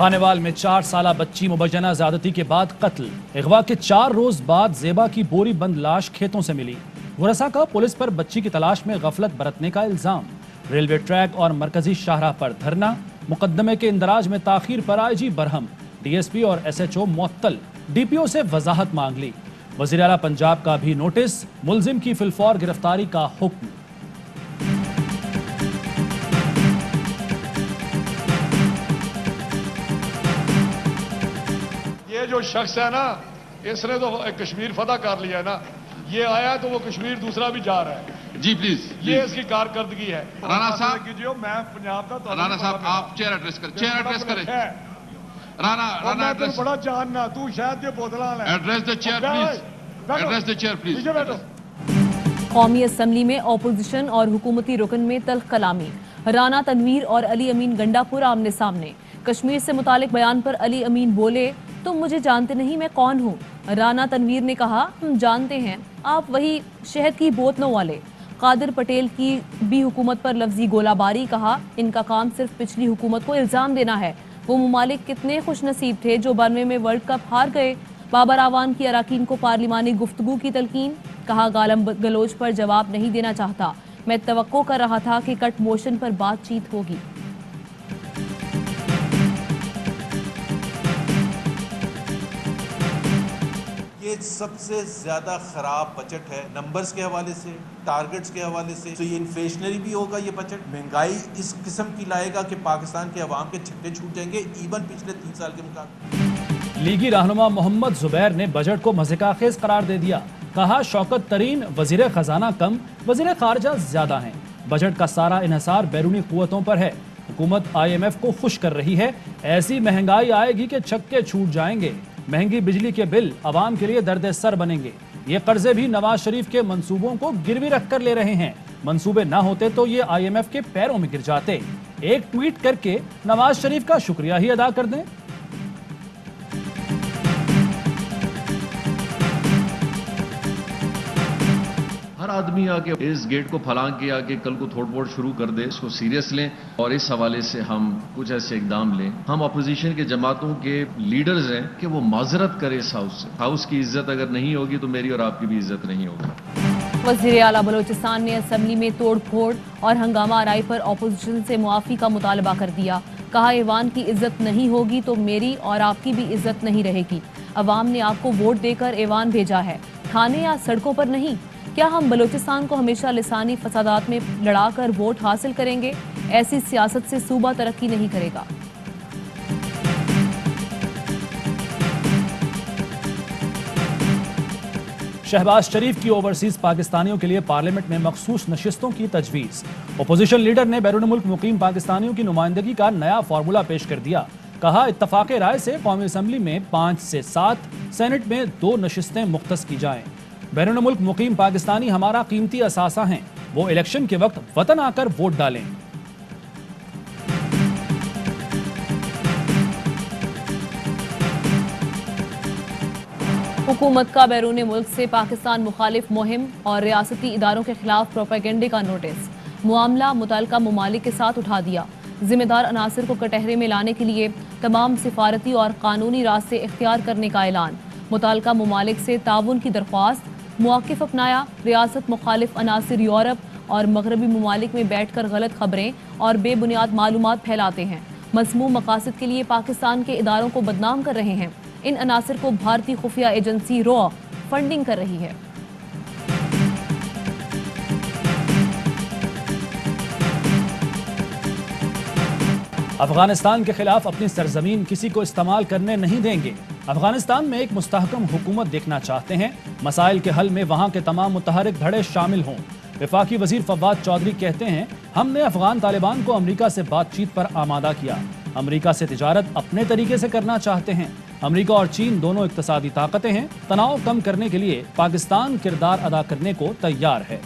खानेवाल में 4 साला बच्ची मुबैना ज्यादती के बाद कत्ल। अगवा के 4 रोज बाद जेबा की बोरी बंद लाश खेतों से मिली। गुरसा का पुलिस पर बच्ची की तलाश में गफलत बरतने का इल्जाम। रेलवे ट्रैक और मरकजी शाहराह पर धरना। मुकदमे के इंदराज में ताखीर पर आईजी बरहम। डीएसपी और एसएचओ मुअत्तल। डीपीओ से वजाहत मांग ली। वज़ीर आला पंजाब का भी नोटिस। मुलजिम की फिलफौर गिरफ्तारी का हुक्म। ये जो शख्स है ना, इसने तो कश्मीर फतह कर लिया है ना, ये आया तो वो कश्मीर दूसरा भी जा रहा है। जी प्लीज, ये इसकी कारकर्दगी है। राणा साहब कीजिए, मैं पंजाब का राणा साहब आप चेयर एड्रेस करें। राणा एड्रेस बड़ा जानना तू शायद ये बोतला address the chair please, address the chair please. कौमी असम्बली में अपोजिशन और हुकूमती रुकन में तल्ख कलामी। राना तनवीर और अली अमीन गंडापुर आमने सामने। कश्मीर से मुतालिक बयान पर अली अमीन बोले, तुम मुझे जानते नहीं, मैं कौन हूँ। राना तनवीर ने कहा, हम जानते हैं, आप वही शहद की बोतलों वाले। कादिर पटेल की भी हुकूमत पर लफ्जी गोलाबारी। कहा, इनका काम सिर्फ पिछली हुकूमत को इल्जाम देना है। वो मुमालिक कितने खुशनसीब थे जो 92 में वर्ल्ड कप हार गए। बाबर आवान की अराकीन को पार्लिमानी गुफ्तगू की तलकीन। कहा, गालम गलोच पर जवाब नहीं देना चाहता, मैं तवक्को कर रहा था कि कट मोशन पर बातचीत होगी। ये सबसे ज्यादा खराब बजट है, नंबर्स के हवाले से, टारगेट्स के हवाले से। तो ये इन्फ्लेशनरी भी होगा, ये बजट महंगाई इस किस्म की लाएगा कि पाकिस्तान के अवाम के छक्के छूट जाएंगे, इवन पिछले 3 साल के मुकाबले। लीगी रहनुमा मोहम्मद जुबैर ने बजट को मज़ेकाखेज करार दे दिया। कहा, शौकत तरीन वजीर खजाना कम, वजीर खारजा ज्यादा हैं। बजट का सारा इन्हसार बैरूनी कुव्वतों पर है। हुकूमत IMF को खुश कर रही है। ऐसी महंगाई आएगी कि छक्के छूट जाएंगे। महंगी बिजली के बिल अवाम के लिए दर्द सर बनेंगे। ये कर्जे भी नवाज शरीफ के मंसूबों को गिरवी रखकर ले रहे हैं। मंसूबे ना होते तो ये IMF के पैरों में गिर जाते। एक ट्वीट करके नवाज शरीफ का शुक्रिया ही अदा कर दें। हर आदमी आके इस गेट को फलांग के आके कल को थोड़ फोड़ शुरू कर दे, इसको सीरियस लें और इस हवाले से हम कुछ ऐसे इकदाम लें। हम अपोजिशन के जमातों के लीडर्स हैं कि वो माजरत करें इस हाउस से। हाउस की इज्जत अगर नहीं होगी तो मेरी और आपकी भी इज्जत नहीं होगी। वज़ीर आला बलोचिस्तान ने असम्बली में तोड़ फोड़ और हंगामा आराई पर अपोजिशन से मुआफ़ी का मुतालबा कर दिया। कहा, ऐवान की इज्जत नहीं होगी तो मेरी और आपकी भी इज्जत नहीं रहेगी। अवाम ने आपको वोट देकर ऐवान भेजा है, थाने या सड़कों पर नहीं। क्या हम बलोचिस्तान को हमेशा लिसानी फसादात में लड़ाकर वोट हासिल करेंगे? ऐसी सियासत से सूबा तरक्की नहीं करेगा। शहबाज शरीफ की ओवरसीज पाकिस्तानियों के लिए पार्लियामेंट में मखसूस नशिस्तों की तजवीज़। अपोजिशन लीडर ने बैरून मुल्क मुकीम पाकिस्तानियों की नुमाइंदगी का नया फार्मूला पेश कर दिया। कहा, इत्तफाक़े राय से कौमी असम्बली में 5 से 7, सेनेट में 2 नशिस्तें मुख्तस की जाएं। बैरून मुल्क मुकीम पाकिस्तानी हमारा कीमती असासा हैं, वो इलेक्शन के वक्त वतन आकर वोट डालें। हुकूमत का बैरून मुल्क से पाकिस्तान मुखालिफ मुहिम और रियासती इदारों के खिलाफ प्रोपेगेंडे का नोटिस। मामला मुतल्लिका ममालिक के साथ उठा दिया। जिम्मेदार अनासर को कटहरे में लाने के लिए तमाम सिफारती और कानूनी रास्ते इख्तियार करने का ऐलान। मुतल्लिका ममालिक से ताउन की दरख्वास्त। मौक़िफ़ अपनाया। रियासत मुखालिफ अनासर यूरोप और मगरबी ममालिक में बैठ कर गलत खबरें और बेबुनियाद मालूमात फैलाते हैं। मज़मूम मकासद के लिए पाकिस्तान के इदारों को बदनाम कर रहे हैं। इन अनासर को भारतीय खुफिया एजेंसी रॉ फंडिंग कर रही है। अफगानिस्तान के खिलाफ अपनी सरजमीन किसी को इस्तेमाल करने नहीं देंगे। अफगानिस्तान में एक मुस्तहकम हुकूमत देखना चाहते हैं। मसाइल के हल में वहां के तमाम मुतहरिक धड़े शामिल हों। वफाकी वजीर फवाद चौधरी कहते हैं, हमने अफगान तालिबान को अमरीका से बातचीत पर आमादा किया। अमरीका से तिजारत अपने तरीके से करना चाहते हैं। अमरीका और चीन दोनों इक्तसादी ताकतें हैं। तनाव कम करने के लिए पाकिस्तान किरदार अदा करने को तैयार है।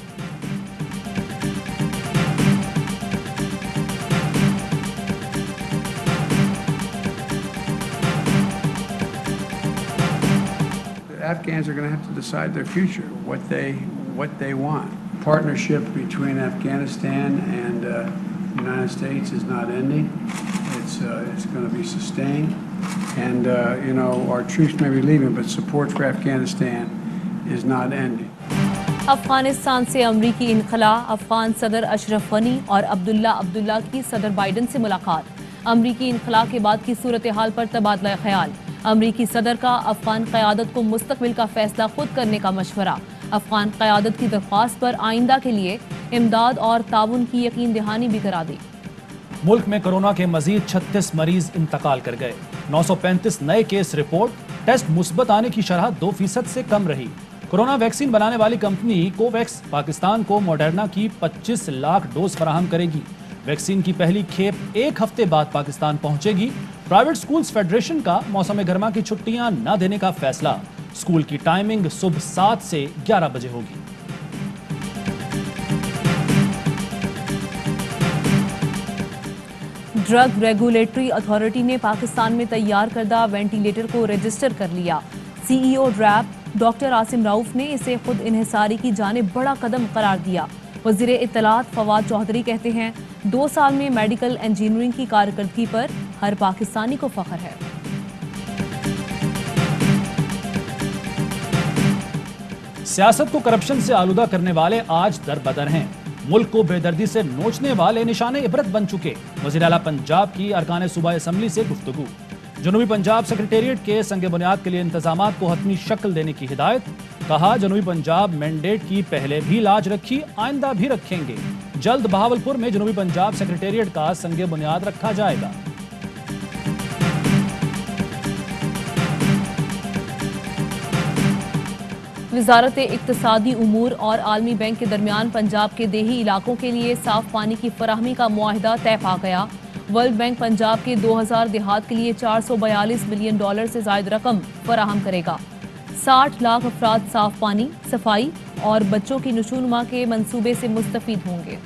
Afghans are going to have to decide their future, what they want. Partnership between Afghanistan and the United States is not ending. it's going to be sustained, and our troops may be leaving, but support for Afghanistan is not ending. Afghanistan से अमरीकी इनखला, अफगान सदर अशरफ गनी और अब्दुल्ला की सदर Biden से मुलाकात। अमरीकी इनखला के बाद की सूरत हाल पर तबादला ख्याल। अमरीकी सदर का अफगान क़यादत को मुस्तकबिल का फैसला खुद करने का मशवरा। अफगान क़यादत की दरख्वास्त पर आइंदा के लिए इमदाद और ताउन की यकीन दहानी भी करा दी। मुल्क में कोरोना के मजीद 36 मरीज इंतकाल कर गए। 935 नए केस रिपोर्ट। टेस्ट मुस्बत आने की शरह 2% से कम रही। कोरोना वैक्सीन बनाने वाली कंपनी कोवैक्स पाकिस्तान को मॉडर्ना की 25 लाख डोज फराहम करेगी। वैक्सीन की पहली खेप 1 हफ्ते बाद पाकिस्तान पहुंचेगी। प्राइवेट स्कूल्स फेडरेशन का मौसम गर्मा की छुट्टियां न देने का फैसला। स्कूल की टाइमिंग सुबह 7 से 11 बजे होगी। ड्रग रेगुलेटरी अथॉरिटी ने पाकिस्तान में तैयार करदा वेंटिलेटर को रजिस्टर कर लिया। CEO रैप डॉक्टर आसिम राउफ ने इसे खुद इन्हिसारी की जानिब बड़ा कदम करार दिया। वज़ीर इत्तलात फवाद चौधरी कहते हैं 2 साल में मेडिकल इंजीनियरिंग की कारकर्दगी पर हर पाकिस्तानी को फख्र है। सियासत को करप्शन से आलूदा करने वाले आज दर बदर हैं। मुल्क को बेदर्दी से नोचने वाले निशाने इबरत बन चुके। वज़ीर आला पंजाब की अरकान सूबा असम्बली से गुफ्तगू। जनूबी पंजाब सेक्रेटेरिएट के संग बुनियाद के लिए इंतजामात को हतमी शक्ल देने की हिदायत। कहा जनूबी पंजाब मैंडेट की पहले भी लाज रखी, आइंदा भी रखेंगे। जल्द बहावलपुर में जनूबी पंजाब सेक्रेटेरिएट का संग बुनियाद रखा जाएगा। वजारत इक्तसादी उमूर और आलमी बैंक के दरमियान पंजाब के देही इलाकों के लिए साफ पानी की फराहमी का मुआहिदा तय पा गया। वर्ल्ड बैंक पंजाब के 2000 देहात के लिए $442 मिलियन से ज़ायद रकम फराहम करेगा। 60 लाख अफराद साफ पानी, सफाई और बच्चों की नशोनुमा के मंसूबे से मुस्तफीद होंगे।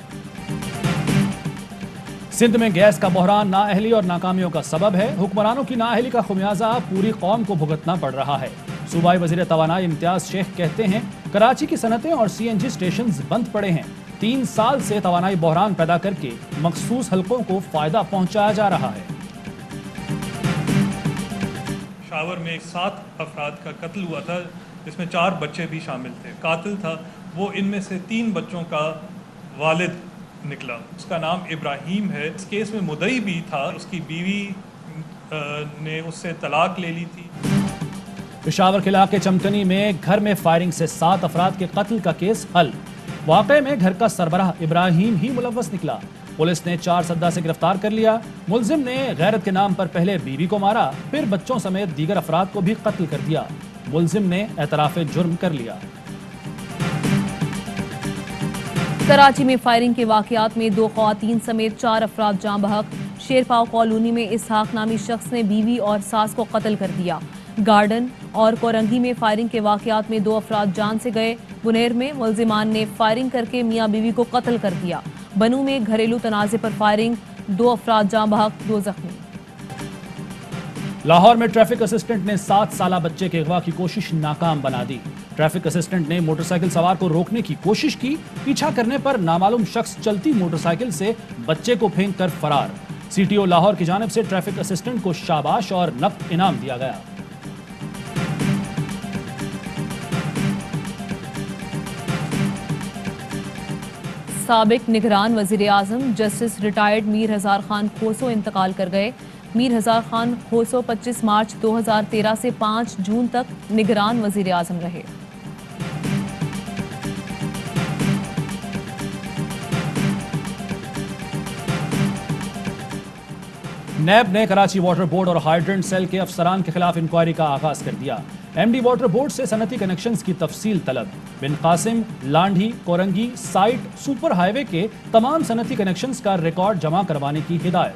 सिंध में गैस का बहरान नाअहली और नाकामियों का सबब है। हुक्मरानों की नाअहली का खुमियाजा पूरी कौम को भुगतना पड़ रहा है। सूबाई वजीर तवानाई इम्तियाज शेख कहते हैं कराची की सनतें और CNG स्टेशन बंद पड़े हैं। 3 साल से तवानाई बहरान पैदा करके मखसूस हलकों को फायदा पहुंचाया जा रहा है। शावर में 7 अफराद का कत्ल हुआ था, जिसमें 4 बच्चे भी शामिल थे। कातिल था वो इनमें से 3 बच्चों का वालिद निकला। उसका नाम इब्राहिम है। इस केस में मुद्दई भी था, उसकी बीवी ने उससे तलाक ले ली थी। पेशावर के इलाके चमकनी में घर में फायरिंग से 7 अफराद के कत्ल का केस हल। वाक़े में घर का सरबराह इब्राहिम ही मुलव्वस निकला। पुलिस ने 4 सद्दा से गिरफ्तार कर लिया। मुलजिम ने गैरत के नाम पर पहले बीवी को मारा, फिर बच्चों समेत दीगर अफराद को भी कत्ल कर दिया। मुलजिम ने एतराफ़े जुर्म कर लिया। कराची में फायरिंग के वाक़यात में 2 ख़वातीन समेत 4 अफराद जाँ बहक। शेरपाव कॉलोनी में इसहाक नामी शख्स ने बीवी और सास को कत्ल कर दिया। गार्डन और कोरंगी में फायरिंग के वाक़यात में 2 अफराद जान से गए। बुनेर में मुलजिमान ने फायरिंग करके मियाँ बीवी को कत्ल कर दिया। बनू में घरेलू तनाज़े पर फायरिंग, 2 अफराद जाँ बहक, 2 जख्मी। लाहौर में ट्रैफिक असिस्टेंट ने 7 साला बच्चे के अगवा की कोशिश नाकाम बना दी। ट्रैफिक असिस्टेंट ने मोटरसाइकिल सवार को रोकने की कोशिश की। पीछा करने पर नामालूम शख्स चलती मोटरसाइकिल से बच्चे को फेंक कर फरार। CTO लाहौर की जानिब से ट्रैफिक असिस्टेंट को शाबाश और नकद इनाम दिया गया। साबिक निगरान वज़ीर आज़म जस्टिस रिटायर्ड मीर हज़ार खान खोसो इंतकाल कर गए। मीर हज़ार खान खोसो 25 मार्च 2013 से 5 जून तक निगरान वज़ीर आज़म रहे। नैब ने कराची वाटर बोर्ड और हाइड्रेंट सेल के अफसरान के खिलाफ इंक्वायरी का आगाज कर दिया। MD वाटर बोर्ड से सनती कनेक्शंस की तफसील तलब। Bin Qasim, Landhi, Korangi, site, super highway के तमाम सनती कनेक्शंस का रिकॉर्ड जमा करवाने की हिदायत।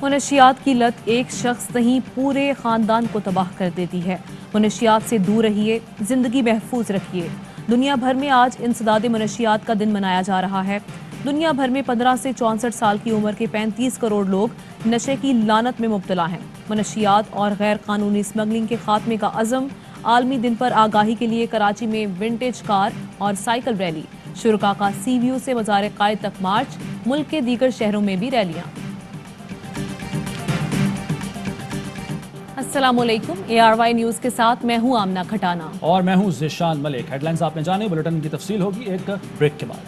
मुनशियात की लत एक शख्स नहीं पूरे खानदान को तबाह कर देती है। मुनशियात से दूर रहिए, जिंदगी महफूज रखिए। दुनिया भर में आज इंसदाद मुनशियात का दिन मनाया जा रहा है। दुनिया भर में 15 से 64 साल की उम्र के 35 करोड़ लोग नशे की लानत में मुब्तला हैं। मुनशियात और गैर कानूनी स्मगलिंग के खात्मे का अज़म। आलमी दिन पर आगाही के लिए कराची में विंटेज कार और साइकिल रैली। शुरका का CVO से मज़ार कायद तक मार्च, मुल्क के दीगर शहरों में भी रैलियां। अस्सलामुअलैकुम, ARY न्यूज के साथ मैं हूं आमना खटाना और मैं हूं ज़िशान मलिक। हेडलाइंस आपने जाने, बुलेटिन की तफसील होगी एक ब्रेक के बाद।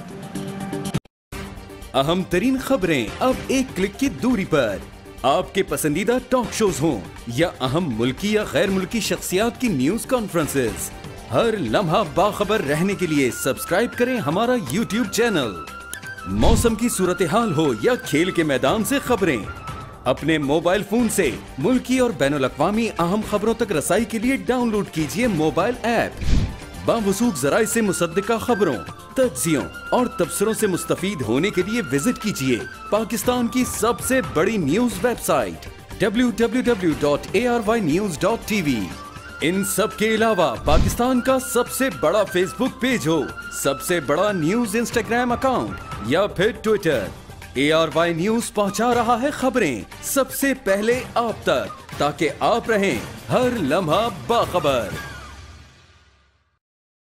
अहम तरीन खबरें अब एक क्लिक की दूरी पर। आपके पसंदीदा टॉक शोज हों या अहम मुल्की या गैर मुल्की शख्सियात की न्यूज कॉन्फ्रेंसेस, हर लम्हा बाखबर रहने के लिए सब्सक्राइब करें हमारा YouTube चैनल। मौसम की सूरत हाल हो या खेल के मैदान से खबरें, अपने मोबाइल फोन से मुल्की और बैनुल अक़वामी अहम खबरों तक रसाई के लिए डाउनलोड कीजिए मोबाइल ऐप। बावसूख ज़राए से मुसद्दिका खबरों, तज्ज़ियों और तबसरों से मुस्तफीद होने के लिए विजिट कीजिए पाकिस्तान की सबसे बड़ी न्यूज वेबसाइट www.arYnews.tv। इन सब के अलावा पाकिस्तान का सबसे बड़ा फेसबुक पेज हो, सबसे बड़ा न्यूज इंस्टाग्राम अकाउंट या फिर ट्विटर, ARY न्यूज पहुंचा रहा है खबरें सबसे पहले आप तक, ताकि आप रहें हर लम्हा बाखबर।